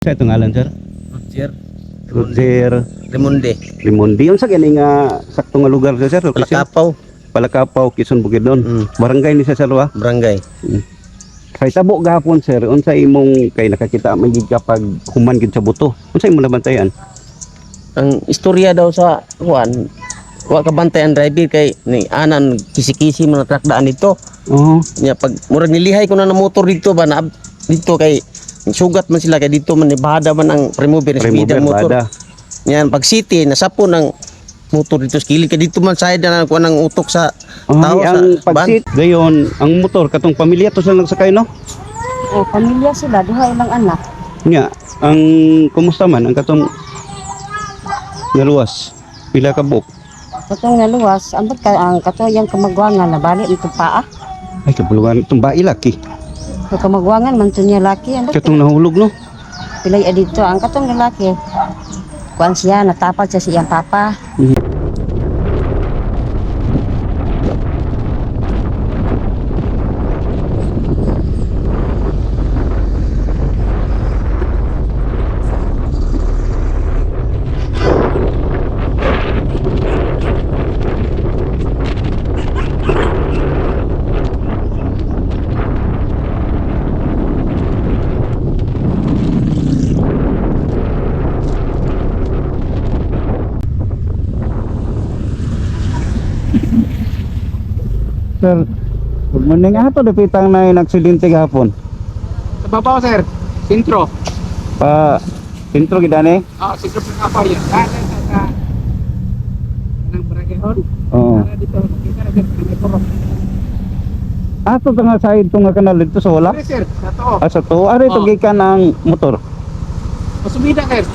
Sa itong ngalan, sir? Roger Roger Remonde, Limondi. Yung sa gani nga sakto nga lugar sa sir? Palakapaw, Palakapaw, Quezon, Bukidnon. Barangay ni sa Salwa. Barangay. Kay tabo gahapon, sir, unsa imong kay nakakita man gid kapag human gid sa buto. Unsa imong nabantayan? Ang istorya daw sa kuan, wa ka bantayan driver kay ni anan kisi-kisi man trakdaan dito. Oo. Nya pag murag nilihay ko na ng motor dito ba na dito kay sugat man sila kay dito man ni bahada man ang remover sa bidang motor. Bada. Yan pag city nasapo ng motor dito sa kilid kay dito man side na kuan ng utok sa tao Ay, sa ang van. pagsit gayon, ang motor katong pamilya to sila nagsakay, no? O, pamilya sila, duha ilang anak. Nya, ang kumusta man ang katong naluwas? Pila ka buok? Katong naluwas, ambot ka ang katoyang kamagwangan na bali itong paa. Ay, kabulugan itong bae laki. So kamagwangan man to niya laki, ambot Katong nahulog, no? pilay adito ang katong lalaki. Kuan siya natapad sa siyang papa. Sir, good morning. Ato dapitang na yung aksidente gahapon. Sa babaw, sir. Sintro. Pa, sintro gidane? Sintro ng kapaw yan. Sa ng barangay. Oo. Para dito, makita na sir, may kurong. Ato nga side to nga kanal dito sa wala. Sorry, sir. Sa to. Asa to, ari to gikan ang motor. Masumida, sir.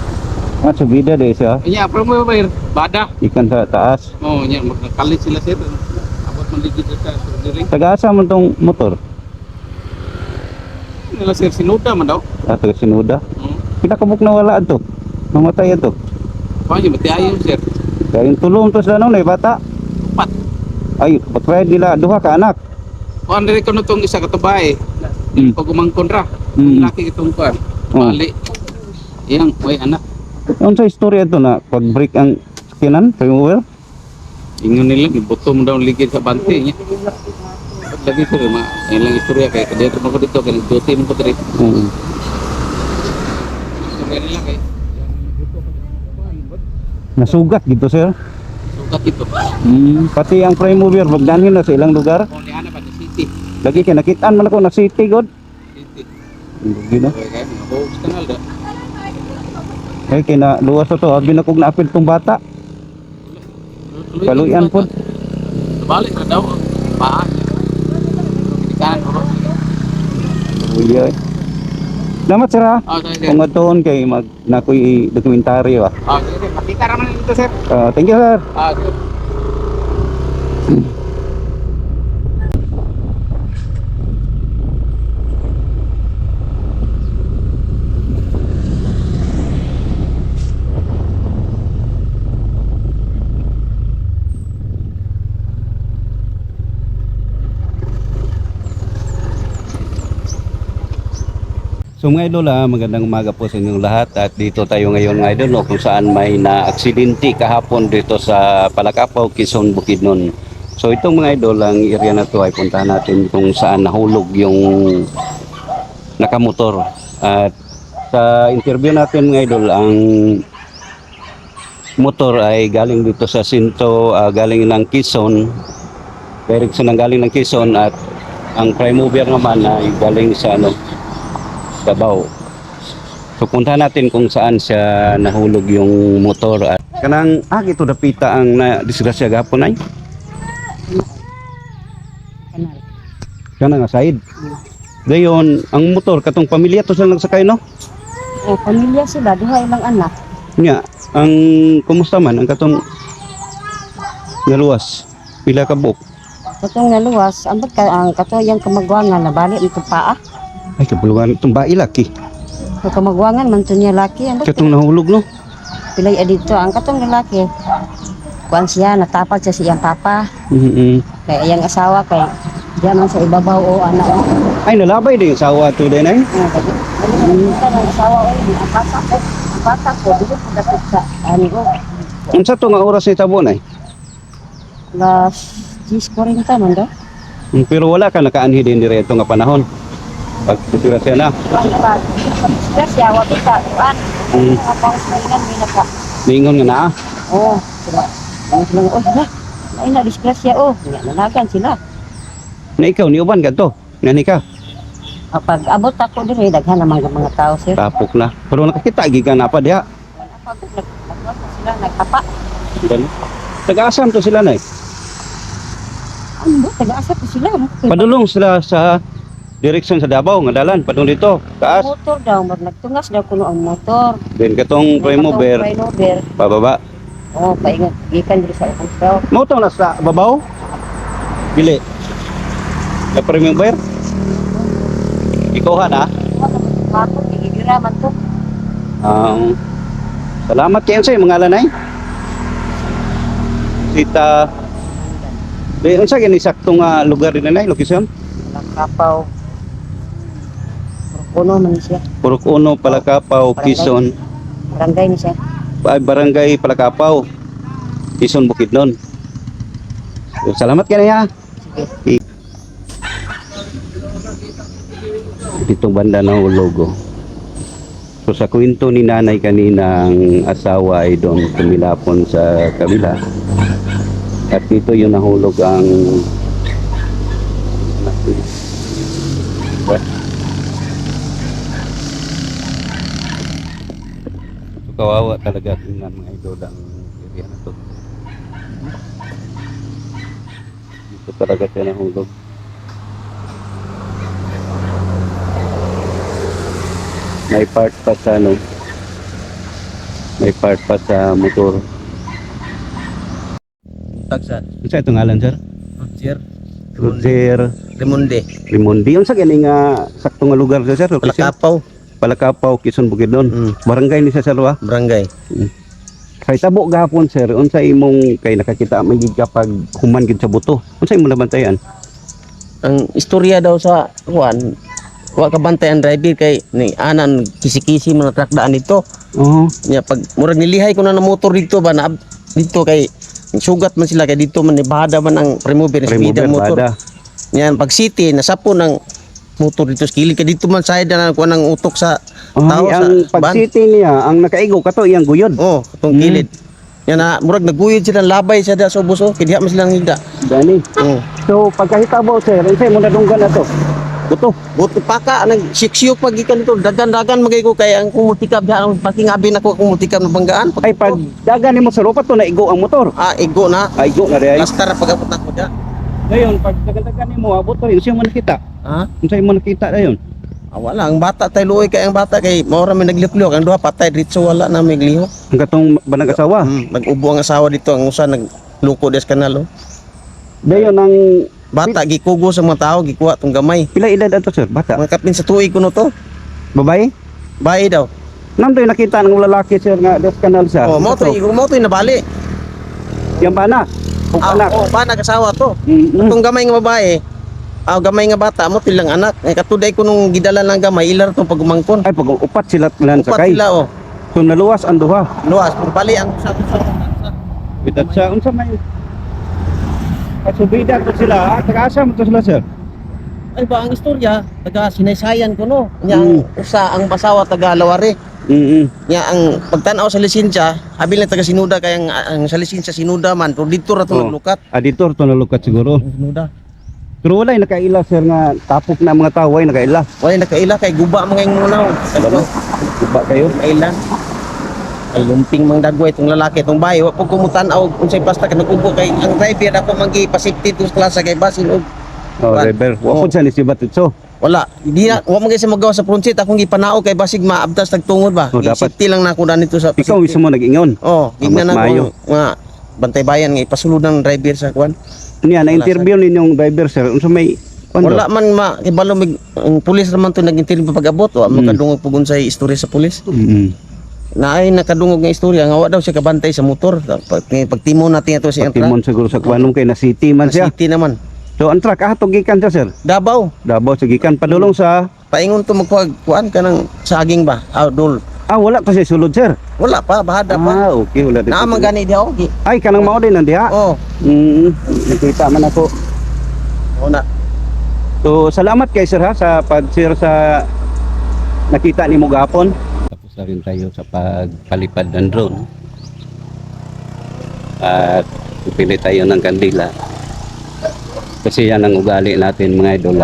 Subida de siya. Iya, promo ba yun? Bada. Ikan sa taas. Iya, magkakalit sila, sir. Abot man ligid sa surgery. Taga-asa man tong motor. Nila, sir, sinuda man daw. Ato sinuda. Pinakabuk na wala to. Mamatay to. Paano mati ayaw, sir? Kaya yung tulong to sa na bata. Upat. Ay, patway nila duha ka anak. Kuan diri ko nitong isa ka babae. Pag umangkon ra. Laki itong kuan. Bali. Iyang, way anak. Yung sa istorya to na pag-break ang skinan, remover. Ingon nila, iboto mo daw ligid sa bante niya. Lagi sir, ilang istorya kaya kadito mo ko dito, kaya nag-duty mo ko dito. Istorya nila kaya. Nasugat gitu sir. Sugat ito. Pati ang prime mover magdanhin na sa ilang lugar. O, liana pa, sa city. Lagi kaya nakitaan man ako na city god. City. Gino. Okay, kaya mga buhos kanal da. Kaya kina luwas to, abi na kog naapil tong bata. Kaluyan po. Balik na daw. Paa. Kinikanan ko. Uy. Salamat sir ha. Okay, sir. Kung atoon kay mag nakoy dokumentaryo ah. Okay, sir. Makita naman dito, sir. Thank you sir. Sir. So mga idol, magandang umaga po sa inyong lahat at dito tayo ngayon mga idol, no, kung saan may na-aksidente kahapon dito sa Palakapaw, Quezon, Bukidnon. So itong mga idol, ang area na to ay puntahan natin kung saan nahulog yung nakamotor. At sa interview natin mga idol, ang motor ay galing dito sa Sinto, galing ng Quezon, direction ng galing ng Quezon, at ang prime mover naman ay galing sa Davao. So puntahan natin kung saan siya nahulog yung motor at kanang ito dapita ang na disgrasya gapon ay Kanal. kana nga side. Dayon ang motor katong pamilya to sila nagsakay, no? O, pamilya sila, duha ilang anak. Nya, ang kumusta man ang katong naluwas? Pila ka buok? Katong naluwas, ambot ka ang katoyang kamagwangan na bali itong paa. Ay, kabulugan itong bae laki. So kamagwangan man to niya laki, ambot Katong nahulog, no? pilay adito ang katong lalaki. Kuan siya natapad sa siyang papa. Mm-hmm. Kaya iyang asawa kay Diyan sa ibabaw o anak. Ay, nalabay din yung sawa to din ay. Kita ng asawa o yun. Ang bata ko, dito ko dapat sa ani ko. Unsa to nga oras ni tabo nay? Las 10:40 man daw. Pero wala ka nakaanhi din direto nga panahon. Pag disgrasya na. Disgrasya, wag kita. Kuan. Mm. Mga pangsilingan, may naka. Ningon nga na. Oo. Sila. Ano sila nga, oh, sila. Ay na, disgrasya, oh. Nanagan sila. Na ikaw ni uban kadto. Ngani ka. Pag abot ako din, daghan naman ang mga tao, sir. Tapok na. Pero nakakita gikan na pa diha. Pag nagkuhan sila, nagtapa. Ganun. Taga-asam to sila nay. Ano ba? Taga-asa po sila. no? Padulong sila sa direksyon sa Davao nga dalan padung dito. Taas. Motor daw, nagtungas daw kuno ang motor. Then katong prime mover Prime mover. pababa. Oh, paingat. Gikan diri sa akong daw. Mo to na sa babaw. Dili. Sa prime mover. Ikuha na. Ako, gigira man to. Salamat kayo sa mga lanay. Sita. Di unsa gani saktong lugar din nay, location? Kapaw. Kuno man siya. Purok Uno, Palakapaw, Quezon. Barangay ni siya. Barangay Palakapaw. Quezon Bukidnon. So, salamat kayo ya. Sige. Ditong banda na logo. So sa kwento ni nanay kanina, ang asawa ay doon tumilapon sa kabila. At dito yung nahulog ang so, kawawa talaga tingnan mga idol ang area na to. Dito talaga siya nahulog. May part pa sa ano, may part pa sa motor. Tagsan. Unsa itong ngalan sir? Roger. Roger Remonde. Rimondi. Unsa gani nga sakto nga lugar sa sir? Location? Palakapaw. Palakapaw, Quezon Bukidnon. Barangay ni sa Salwa. Barangay. Kay tabo gahapon sir, unsa imong kay nakakita man gid kapag human gid sa buto. Unsa imong nabantayan? Ang istorya daw sa kuan, wa ka bantayan driver kay ni anan kisi-kisi man trakdaan dito. Oo. Nya pag murag nilihay ko na motor dito ba na dito kay sugat man sila kay dito man ibada man ang remover sa Remover motor. bada. Nya pag city nasapon ang motor dito sa kilid kay dito man side na kuan ang utok sa tao sa Ang pag city niya, ang nakaigo kato iyang guyod. Oh, katong kilid. Nya na murag naguyod sila labay sa da sa buso kay diha man silang higda. Gani. Oh. So pagkahitabo sir, unsa imong nadunggan na to? Buto. Buti paka nag siksiyok pag ikan to dagan-dagan magay ko kay ang kumutikab diha ang pakingabi nako kumutikab na banggaan. Ay pag dagan nimo sa lupa to naigo ang motor. Igo na. Ay go na rin. Lastar pag-abot na ko diha. Dayon pag dagan nimo abot rin siya man nakita. Ha? Unsa imong nakita dayon? Wala ang bata tay luoy kay ang bata kay mao ra may nagliplok ang duha patay dito wala na may gliho. Ang katong banag asawa. Nag-ubo ang asawa dito ang usa nagluko des kanal oh. Dayon ang Bata gikugo sa mga tao gikuha tong gamay. pila edad ato sir? Bata. Mga kapin sa tuig kuno to. Babae? Bayi daw. Nandoy nakita ng lalaki sir nga des kanal sa. Oh, mo to nabali. Yang bana. Ug anak. Oh, pa nag-asawa to. Mm-mm. Itong gamay nga babae, gamay nga bata mo tilang anak. Ay katuday ko nung gidala ng gamay ilar tong pagumangkon. Ay pag upat sila lan Upat sakay. sila oh. So naluwas ang duha. Luwas, bali ang sa Bidat sa unsa may kasubida to sila. Taga-asa mo to sila sir. ay ba ang istorya taga sinaysayan ko no. Nya ang usa ang basawa taga Lawari. Nya ang pagtan-aw sa lisensya, habil na taga Sinuda kay ang sa lisensya Sinuda man, pero dito ra to naglukat. Aditor to nalukat siguro. Sinuda. Pero wala nakaila sir nga tapok na mga tao ay nakaila. Wala nakaila kay guba mga yung munaw. Ano? Iba kayo. Kailan? Ay lumping mang dagway itong lalaki itong bahay wa po kumutan-aw unsay basta ka nagubo kay ang driver ako manggi pasafety to klasa kay basin og Oh, driver. Wa pud sa ni sibat itso. wala di na wa man gyud sa magawa sa frontseat akong gipanao kay basig maabtas tagtungod ba. Oh, dapat. Safety lang nako danito sa Ikaw mismo nag-ingon. oh gignan mas maayo. ako nga bantay bayan nga ipasulod ng driver sa kwan. Niya na interview ninyong driver sir. Unsa may Wala man kibalo mig ang pulis naman to nag-interview pag-abot wa makadungog pug unsay istorya sa pulis. Na ay nakadungog nga istorya nga wa daw siya kabantay sa motor. Pagtimo natin ito siyang truck. Timon siguro sa kwanong kay na city man siya. City naman. So ang truck ato gikan sa sir. Davao. Davao sa gikan padulong sa Paingon to magkuhan ka ng saging ba? Dol. wala pa siya sulod sir. Wala pa, bahada pa. Okay wala dito. Naamang gani di ako. Ay kanang mao din nandiha. Oh, Nakita man ako. na. So salamat kay sir ha sa pag-share sa nakita ni mo gapon. Tapos na rin tayo sa pagpalipad ng drone. At pipili tayo ng kandila. Kasi yan ang ugali natin mga idol.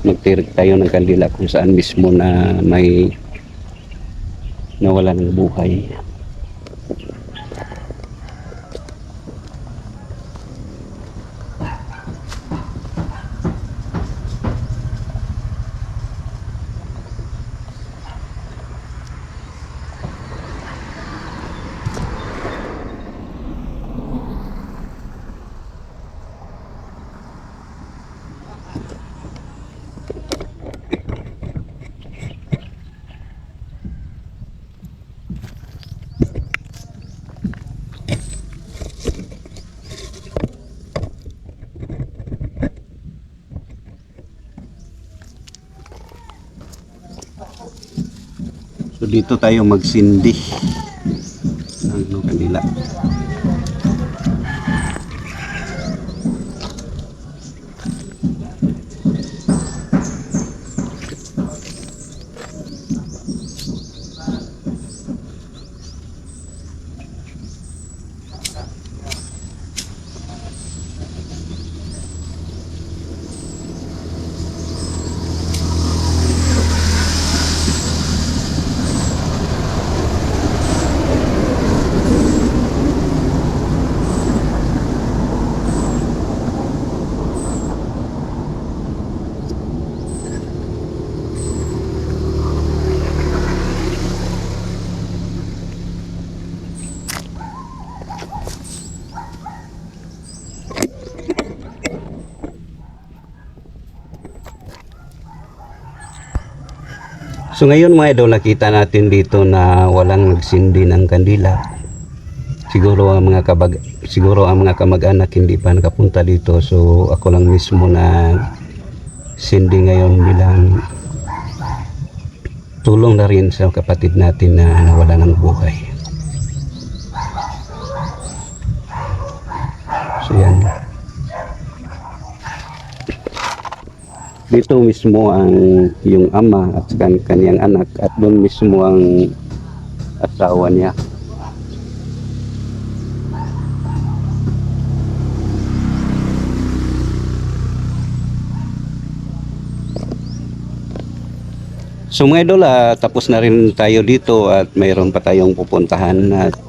Magtirik tayo ng kandila kung saan mismo na may nawalan ng buhay. So dito tayo magsindi ng kanila. So ngayon mga idol, nakita natin dito na walang nagsindi ng kandila. Siguro ang mga kamag-anak hindi pa nakapunta dito. So ako lang mismo na sindi ngayon bilang tulong na rin sa kapatid natin na nawala ng buhay. So yan. Dito mismo ang yung ama at kaniyang anak at doon mismo ang asawa niya. So mga idol, tapos na rin tayo dito at mayroon pa tayong pupuntahan at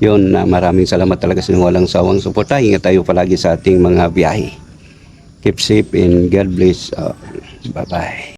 yun, maraming salamat talaga sa walang sawang suporta. Ingat tayo palagi sa ating mga biyahe. Keep safe and God bless. Bye-bye.